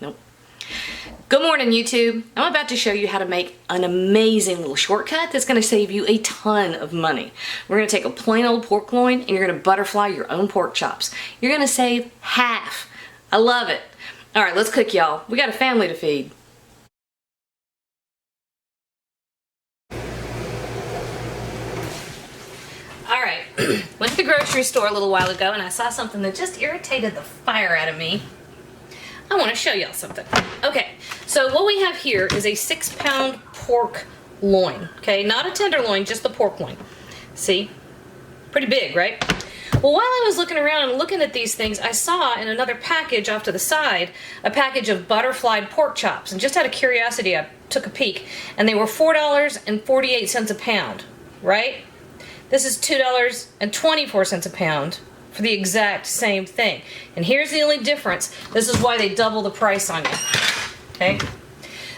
Nope. Good morning, YouTube. I'm about to show you how to make an amazing little shortcut that's going to save you a ton of money. We're going to take a plain old pork loin and you're going to butterfly your own pork chops. You're going to save half. I love it. All right, let's cook, y'all. We got a family to feed. All right, went to the grocery store a little while ago and I saw something that just irritated the fire out of me. I want to show y'all something. Okay, so what we have here is a 6-pound pork loin. Okay, not a tenderloin, just the pork loin. See? Pretty big, right? Well, while I was looking around and looking at these things, I saw in another package off to the side a package of butterflied pork chops. And just out of curiosity, I took a peek. And they were $4.48 a pound, right? This is $2.24 a pound for the exact same thing. And here's the only difference. This is why they double the price on you. Okay?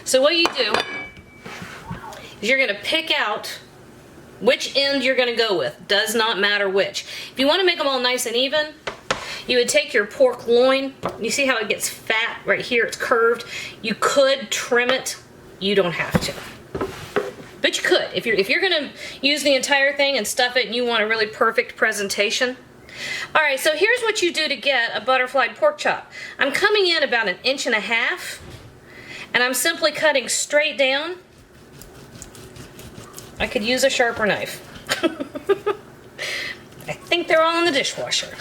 So what you do is you're going to pick out which end you're going to go with. Does not matter which. If you want to make them all nice and even, you would take your pork loin. You see how it gets fat right here? It's curved. You could trim it. You don't have to. But you could. If you're going to use the entire thing and stuff it and you want a really perfect presentation. Alright, so here's what you do to get a butterflied pork chop. I'm coming in about 1.5 inches and I'm simply cutting straight down. I could use a sharper knife. I think they're all in the dishwasher.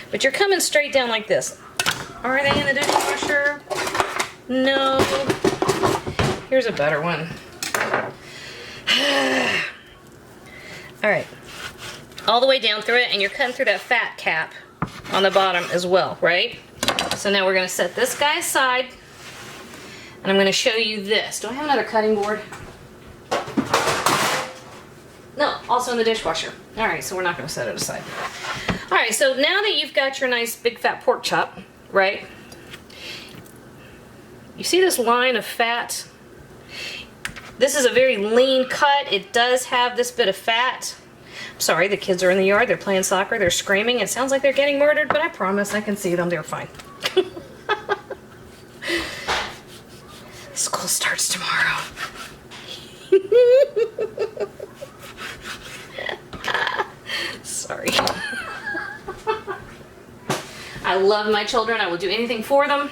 But you're coming straight down like this. Are they in the dishwasher? No. Here's a better one. Alright. All the way down through it, and you're cutting through that fat cap on the bottom as well, right? So now we're going to set this guy aside, and I'm going to show you this. Do I have another cutting board? No, also in the dishwasher. Alright, so we're not going to set it aside. Alright, so now that you've got your nice big fat pork chop, right? You see this line of fat? This is a very lean cut. It does have this bit of fat. Sorry, the kids are in the yard, they're playing soccer, they're screaming. It sounds like they're getting murdered, but I promise I can see them, they're fine. School starts tomorrow. Sorry. I love my children, I will do anything for them.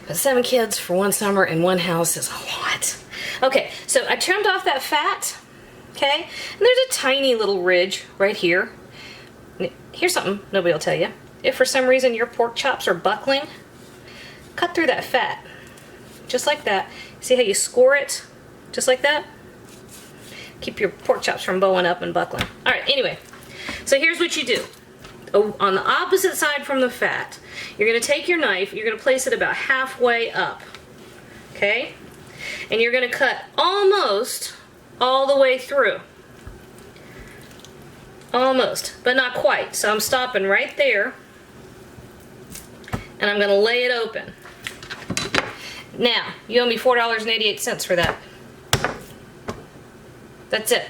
But 7 kids for 1 summer in 1 house is a lot. Okay, so I trimmed off that fat. Okay, and there's a tiny little ridge right here. Here's something nobody will tell you. If for some reason your pork chops are buckling, cut through that fat. Just like that. See how you score it? Just like that? Keep your pork chops from bowing up and buckling. Alright, anyway. So here's what you do. On the opposite side from the fat, you're going to take your knife, you're going to place it about halfway up. Okay? And you're going to cut almost all the way through. Almost, but not quite. So I'm stopping right there and I'm going to lay it open. Now, you owe me $4.88 for that. That's it.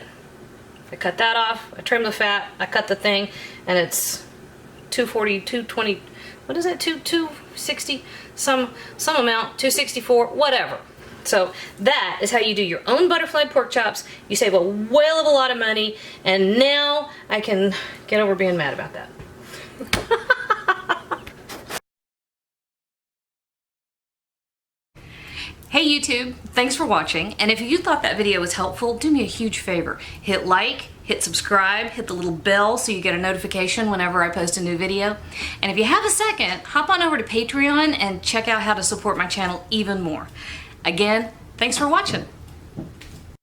I cut that off, I trimmed the fat, I cut the thing, and it's $2.40, $2.20, what is that, $2.60, some amount, $2.64, whatever. So that is how you do your own butterfly pork chops. You save a whale of a lot of money, and now I can get over being mad about that. Hey YouTube, thanks for watching, and if you thought that video was helpful, do me a huge favor. Hit like, hit subscribe, hit the little bell so you get a notification whenever I post a new video. And if you have a second, hop on over to Patreon and check out how to support my channel even more. Again, thanks for watching.